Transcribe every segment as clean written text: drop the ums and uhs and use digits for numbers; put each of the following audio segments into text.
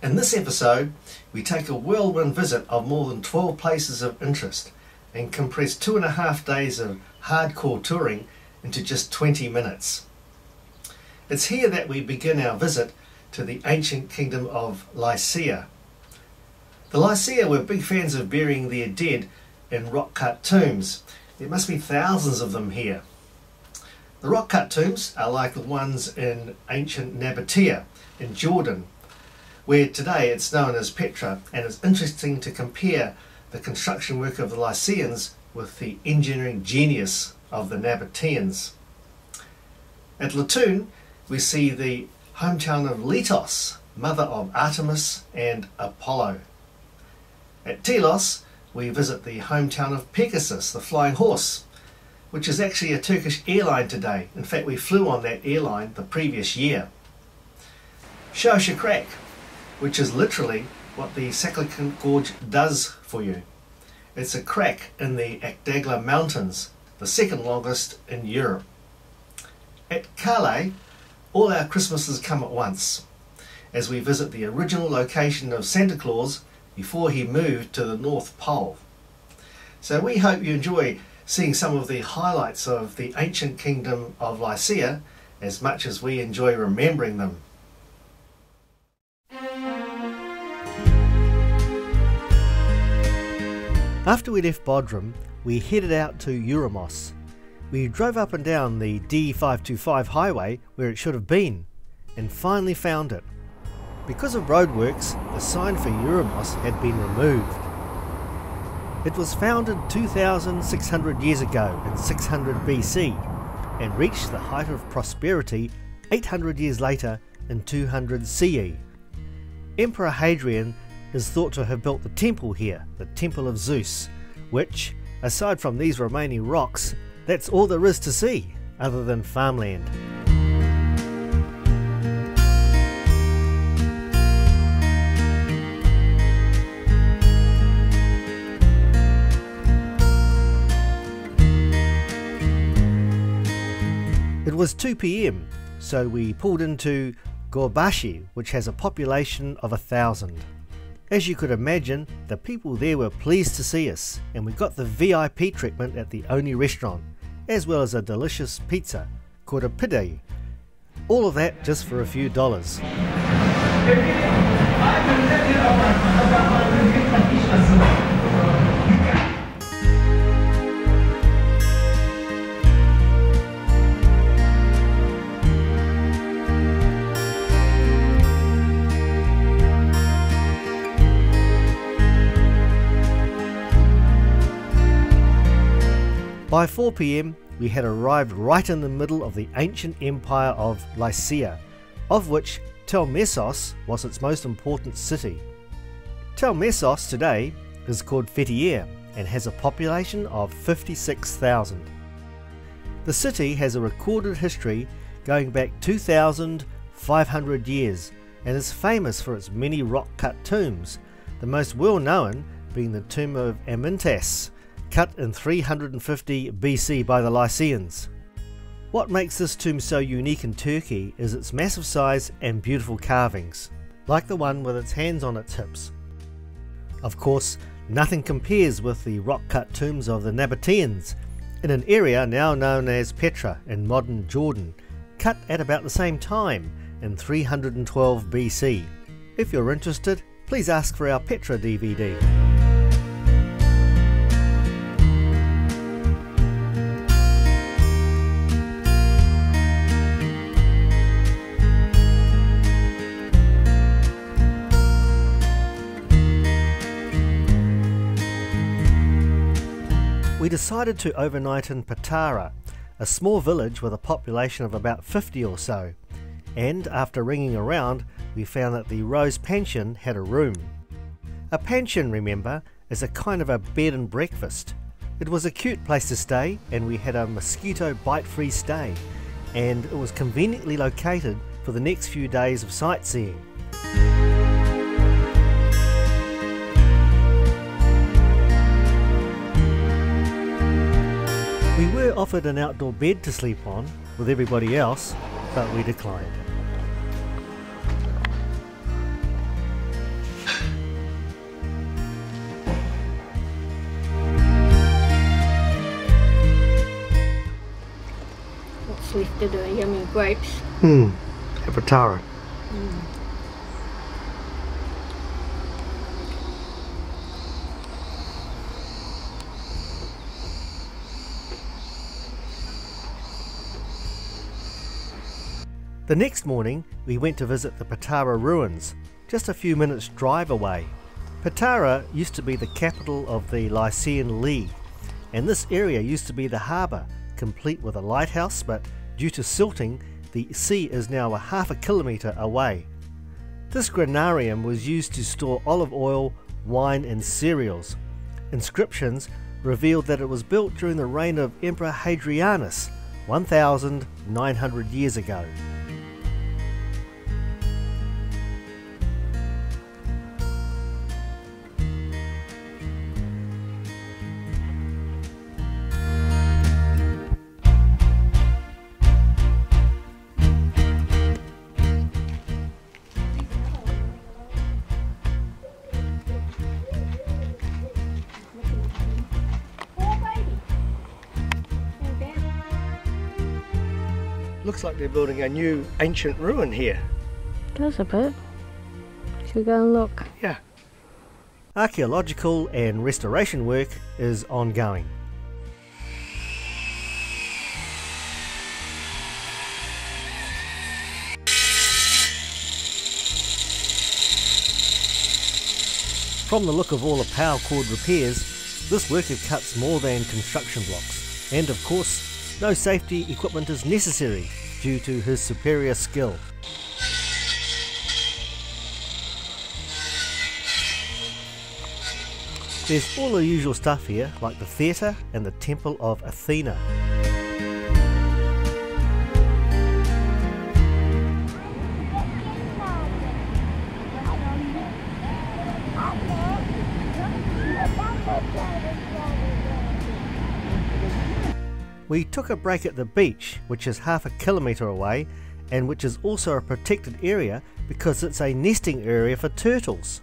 In this episode, we take a whirlwind visit of more than 12 places of interest and compress 2.5 days of hardcore touring into just 20 minutes. It's here that we begin our visit to the ancient kingdom of Lycia. The Lycia were big fans of burying their dead in rock-cut tombs. There must be thousands of them here. The rock-cut tombs are like the ones in ancient Nabatea in Jordan, where today it's known as Petra, and it's interesting to compare the construction work of the Lycians with the engineering genius of the Nabateans. At Latoon, we see the hometown of Tloss, mother of Artemis and Apollo. At Tloss, we visit the hometown of Pegasus, the flying horse, which is actually a Turkish airline today. In fact, we flew on that airline the previous year. Shokrak, which is literally what the Saklikent Gorge does for you. It's a crack in the Akdagla Mountains, the second longest in Europe. At Kalkan, all our Christmases come at once, as we visit the original location of Santa Claus before he moved to the North Pole. So we hope you enjoy seeing some of the highlights of the ancient kingdom of Lycia as much as we enjoy remembering them. After we left Bodrum, we headed out to Euromos. We drove up and down the D525 highway where it should have been, and finally found it. Because of roadworks, the sign for Euromos had been removed. It was founded 2,600 years ago in 600 BC and reached the height of prosperity 800 years later in 200 CE. Emperor Hadrian is thought to have built the temple here, the Temple of Zeus, which, aside from these remaining rocks, that's all there is to see, other than farmland. It was 2 PM, so we pulled into Gorbashi, which has a population of 1,000. As you could imagine, the people there were pleased to see us, and we got the VIP treatment at the only restaurant, as well as a delicious pizza called a pide. All of that just for a few dollars. By 4 PM, we had arrived right in the middle of the ancient empire of Lycia, of which Tloss was its most important city. Tloss today is called Fethiye and has a population of 56,000. The city has a recorded history going back 2,500 years and is famous for its many rock-cut tombs, the most well-known being the tomb of Amyntas, cut in 350 BC by the Lycians. What makes this tomb so unique in Turkey is its massive size and beautiful carvings, like the one with its hands on its hips. Of course, nothing compares with the rock-cut tombs of the Nabateans, in an area now known as Petra in modern Jordan, cut at about the same time in 312 BC. If you're interested, please ask for our Petra DVD. We decided to overnight in Patara, a small village with a population of about 50 or so, and after ringing around we found that the Rose Pension had a room. A pension, remember, is a kind of a bed and breakfast. It was a cute place to stay, and we had a mosquito bite-free stay, and it was conveniently located for the next few days of sightseeing. We were offered an outdoor bed to sleep on with everybody else, but we declined. to the yummy grapes. At Patara. The next morning we went to visit the Patara ruins, just a few minutes drive away. Patara used to be the capital of the Lycian League, and this area used to be the harbour, complete with a lighthouse, but due to silting, the sea is now a half a kilometre away. This granarium was used to store olive oil, wine and cereals. Inscriptions revealed that it was built during the reign of Emperor Hadrianus, 1,900 years ago. Looks like they're building a new ancient ruin here. Does a bit. Should we go and look? Yeah. Archaeological and restoration work is ongoing. From the look of all the power cord repairs, this worker cuts more than construction blocks, and of course no safety equipment is necessary due to his superior skill. There's all the usual stuff here, like the theatre and the Temple of Athena. We took a break at the beach, which is half a kilometre away and which is also a protected area because it's a nesting area for turtles.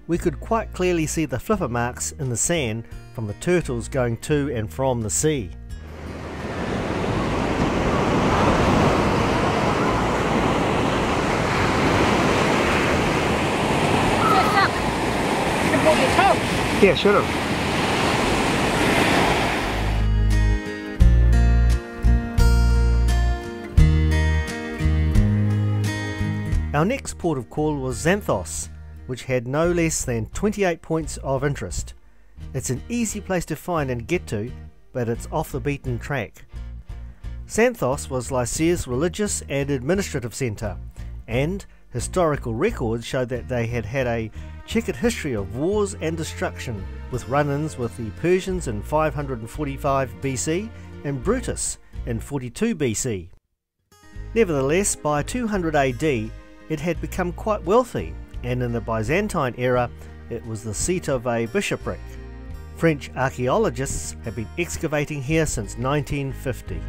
We could quite clearly see the flipper marks in the sand from the turtles going to and from the sea. Yeah, should have. Our next port of call was Xanthos, which had no less than 28 points of interest. It's an easy place to find and get to, but it's off the beaten track. Xanthos was Lycia's religious and administrative centre, and historical records show that they had had a checkered history of wars and destruction, with run-ins with the Persians in 545 BC and Brutus in 42 BC. Nevertheless, by 200 AD, it had become quite wealthy, and in the Byzantine era it was the seat of a bishopric. French archaeologists have been excavating here since 1950.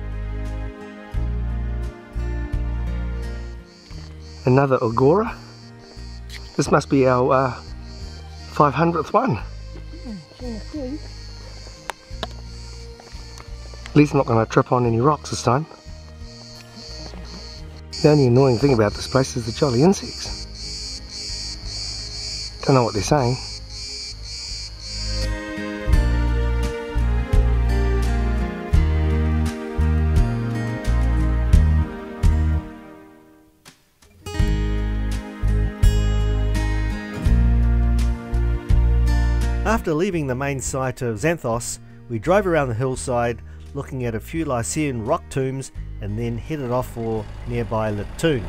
Another agora? This must be our 500th one. At least I'm not going to trip on any rocks this time. The only annoying thing about this place is the jolly insects. Don't know what they're saying. After leaving the main site of Xanthos, we drove around the hillside looking at a few Lycian rock tombs and then headed off for nearby Latoon.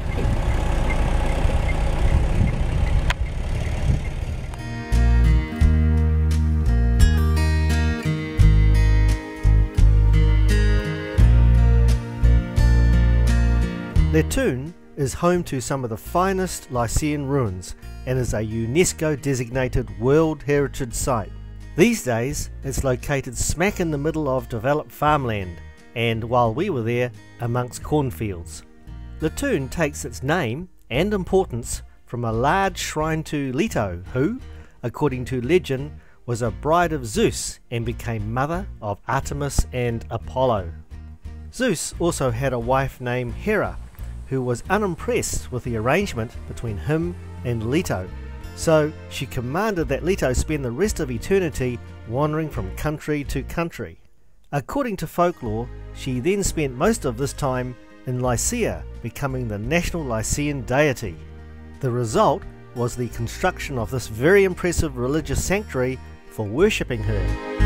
Latoon is home to some of the finest Lycian ruins and is a UNESCO designated World Heritage Site. These days it's located smack in the middle of developed farmland, and while we were there, amongst cornfields. Latoon takes its name and importance from a large shrine to Leto, who, according to legend, was a bride of Zeus and became mother of Artemis and Apollo. Zeus also had a wife named Hera, who was unimpressed with the arrangement between him and Leto, so she commanded that Leto spend the rest of eternity wandering from country to country. According to folklore, she then spent most of this time in Lycia, becoming the national Lycian deity. The result was the construction of this very impressive religious sanctuary for worshipping her.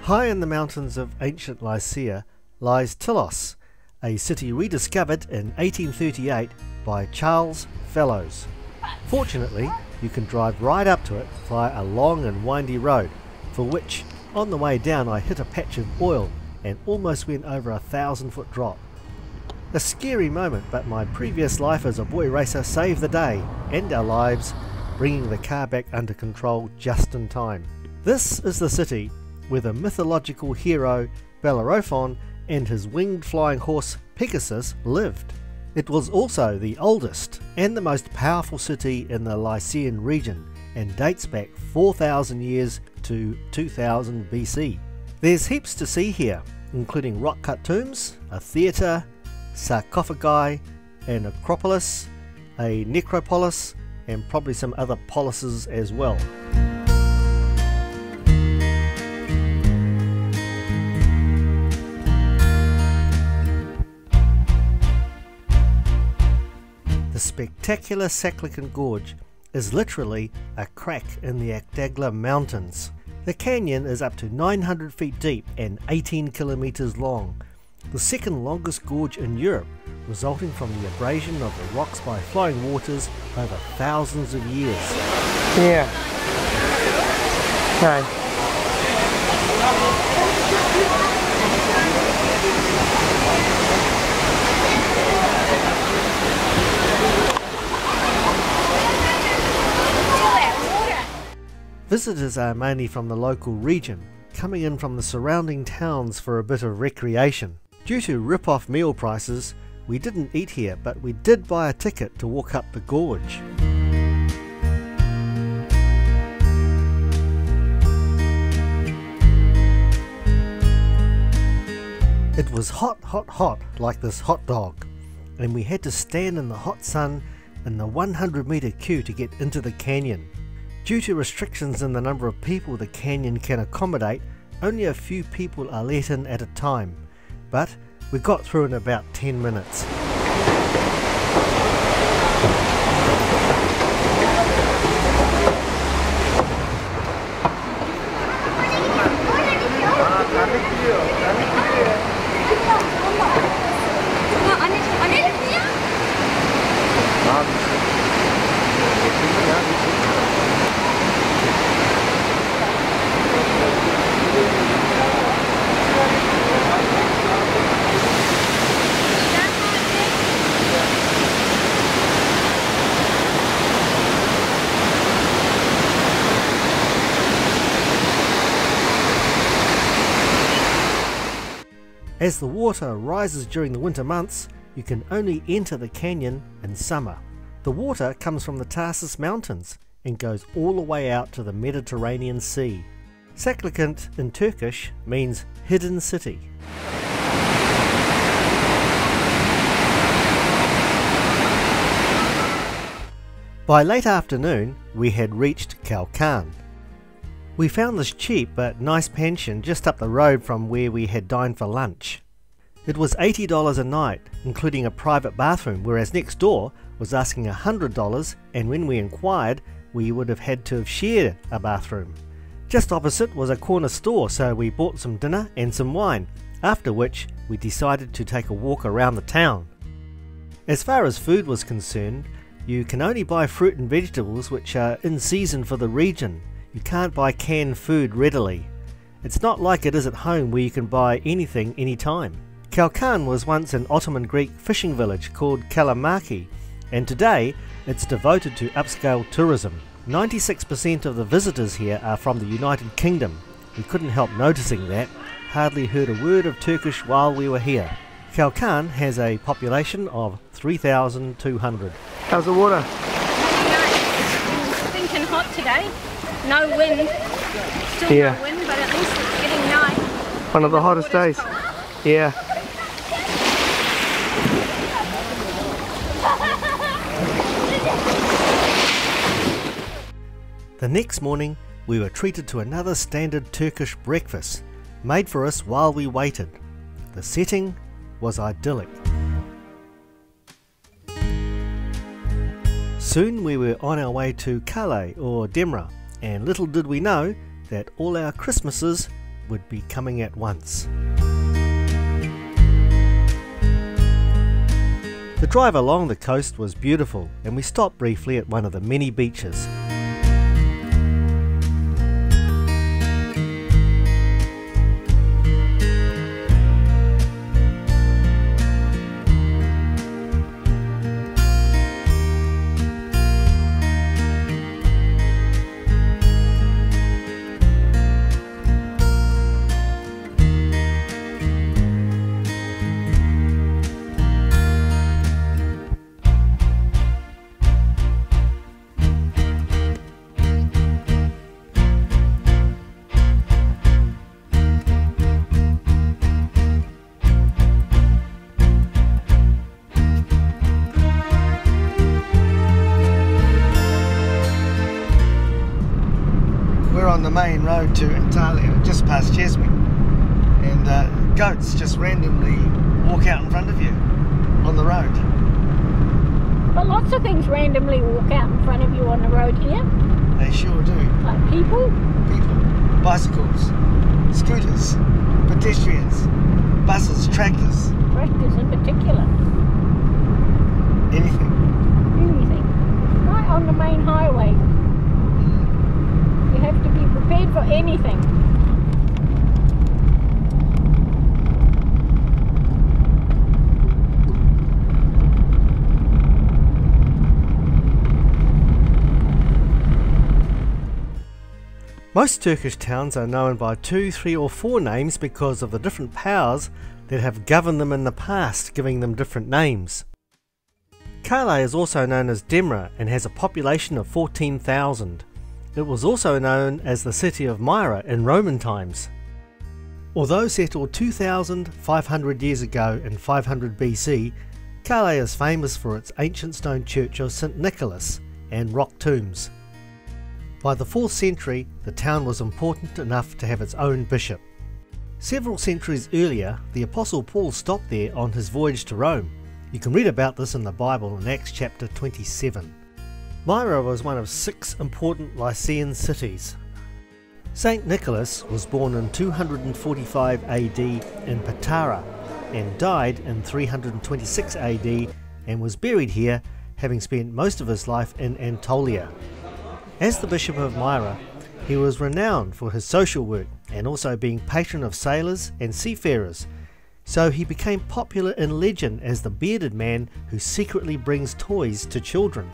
High in the mountains of ancient Lycia lies Tloss, a city rediscovered in 1838 by Charles Fellows. Fortunately, you can drive right up to it via a long and windy road, for which, on the way down, I hit a patch of oil and almost went over a 1,000-foot drop. A scary moment, but my previous life as a boy racer saved the day and our lives, bringing the car back under control just in time. This is the city where the mythological hero Bellerophon and his winged flying horse Pegasus lived. It was also the oldest and the most powerful city in the Lycian region and dates back 4,000 years to 2000 BC. There's heaps to see here, including rock-cut tombs, a theatre, sarcophagi, an acropolis, a necropolis, and probably some other polises as well. The spectacular Saklikent Gorge is literally a crack in the Akdagla Mountains. The canyon is up to 900 feet deep and 18 kilometers long, the second longest gorge in Europe, resulting from the abrasion of the rocks by flowing waters over thousands of years. Yeah. Right. Visitors are mainly from the local region, coming in from the surrounding towns for a bit of recreation. Due to rip-off meal prices, we didn't eat here, but we did buy a ticket to walk up the gorge. It was hot, hot, hot, like this hot dog, and we had to stand in the hot sun in the 100-meter queue to get into the canyon. Due to restrictions in the number of people the canyon can accommodate, only a few people are let in at a time, but we got through in about 10 minutes. As the water rises during the winter months, you can only enter the canyon in summer. The water comes from the Tarsus Mountains and goes all the way out to the Mediterranean Sea. Saklikent in Turkish means hidden city. By late afternoon, we had reached Kalkan. We found this cheap but nice pension just up the road from where we had dined for lunch. It was $80 a night, including a private bathroom, whereas next door was asking $100, and when we inquired, we would have had to have shared a bathroom. Just opposite was a corner store, so we bought some dinner and some wine, after which we decided to take a walk around the town. As far as food was concerned, you can only buy fruit and vegetables which are in season for the region. You can't buy canned food readily. It's not like it is at home where you can buy anything anytime. Kalkan was once an Ottoman Greek fishing village called Kalamaki, and today it's devoted to upscale tourism. 96% of the visitors here are from the United Kingdom. We couldn't help noticing that. Hardly heard a word of Turkish while we were here. Kalkan has a population of 3,200. How's the water? Stinking hot today. No wind. Still Yeah. no wind, but at least it's getting nice. One of the hottest days. Cold. Yeah. The next morning, we were treated to another standard Turkish breakfast, made for us while we waited. The setting was idyllic. Soon we were on our way to Kale or Demra, and little did we know that all our Christmases would be coming at once. The drive along the coast was beautiful, and we stopped briefly at one of the many beaches. We're on the main road to Italia, just past Chesme, and goats just randomly walk out in front of you on the road. But lots of things randomly walk out in front of you on the road here. They sure do. Like people. People, bicycles, scooters, pedestrians, buses, tractors, Tractors in particular. anything. Anything. Right on the main highway. You have to be prepared for anything. Most Turkish towns are known by 2, 3 or 4 names because of the different powers that have governed them in the past, giving them different names. Kale is also known as Demra and has a population of 14,000. It was also known as the city of Myra in Roman times. Although settled 2,500 years ago in 500 BC, Kale is famous for its ancient stone church of St. Nicholas and rock tombs. By the 4th century, the town was important enough to have its own bishop. Several centuries earlier, the Apostle Paul stopped there on his voyage to Rome. You can read about this in the Bible in Acts chapter 27. Myra was one of 6 important Lycian cities. Saint Nicholas was born in 245 AD in Patara and died in 326 AD and was buried here, having spent most of his life in Anatolia. As the Bishop of Myra, he was renowned for his social work and also being patron of sailors and seafarers, so he became popular in legend as the bearded man who secretly brings toys to children.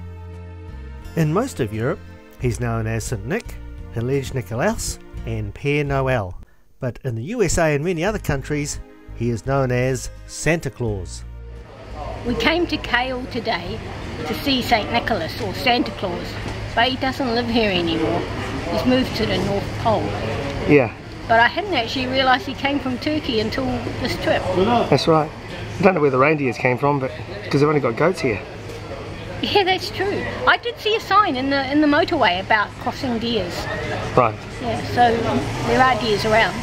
In most of Europe, he's known as St. Nick, Hilege Nikolaus and Père Noël, but in the USA and many other countries, he is known as Santa Claus. We came to Kale today to see St. Nicholas or Santa Claus, but he doesn't live here anymore. He's moved to the North Pole. Yeah. But I hadn't actually realised he came from Turkey until this trip. That's right. I don't know where the reindeers came from, but because they've only got goats here. Yeah, that's true. I did see a sign in the motorway about crossing deers. Right. Yeah, so there are deers around.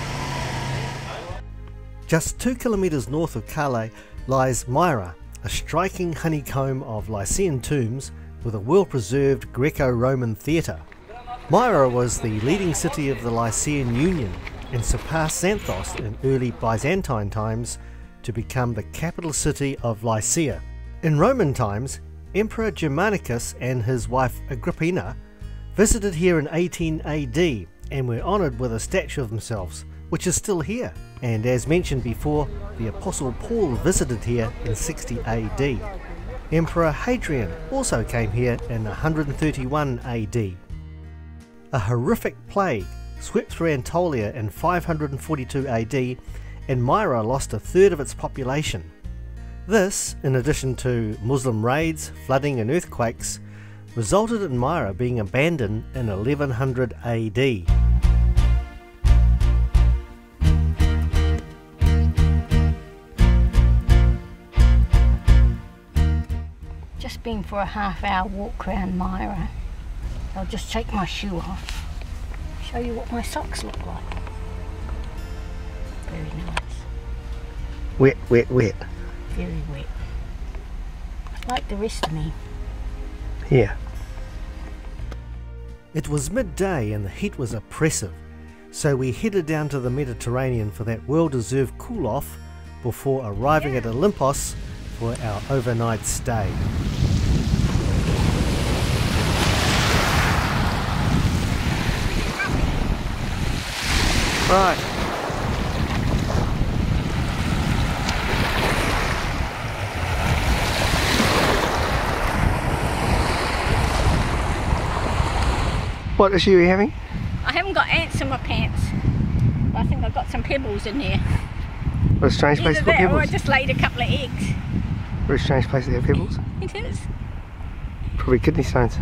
Just 2 kilometres north of Kale lies Myra, a striking honeycomb of Lycian tombs with a well-preserved Greco-Roman theatre. Myra was the leading city of the Lycian Union and surpassed Xanthos in early Byzantine times to become the capital city of Lycia. In Roman times, Emperor Germanicus and his wife Agrippina visited here in 18 AD and were honoured with a statue of themselves, which is still here. And as mentioned before, the Apostle Paul visited here in 60 AD. Emperor Hadrian also came here in 131 AD. A horrific plague swept through Anatolia in 542 AD, and Myra lost a third of its population. This, in addition to Muslim raids, flooding and earthquakes, resulted in Myra being abandoned in 1100 AD. Just been for a half-hour walk around Myra. I'll just take my shoe off, show you what my socks look like. Very nice. Wet, wet, wet. Very wet. Like the rest of me. Yeah. It was midday and the heat was oppressive, so we headed down to the Mediterranean for that well-deserved cool-off before arriving at Olympos for our overnight stay. Right. What issue are you having? I haven't got ants in my pants. I think I've got some pebbles in there. What a strange place to put Either that or I pebbles. just laid a couple of eggs. What a strange place to have pebbles. It is. Probably kidney stones.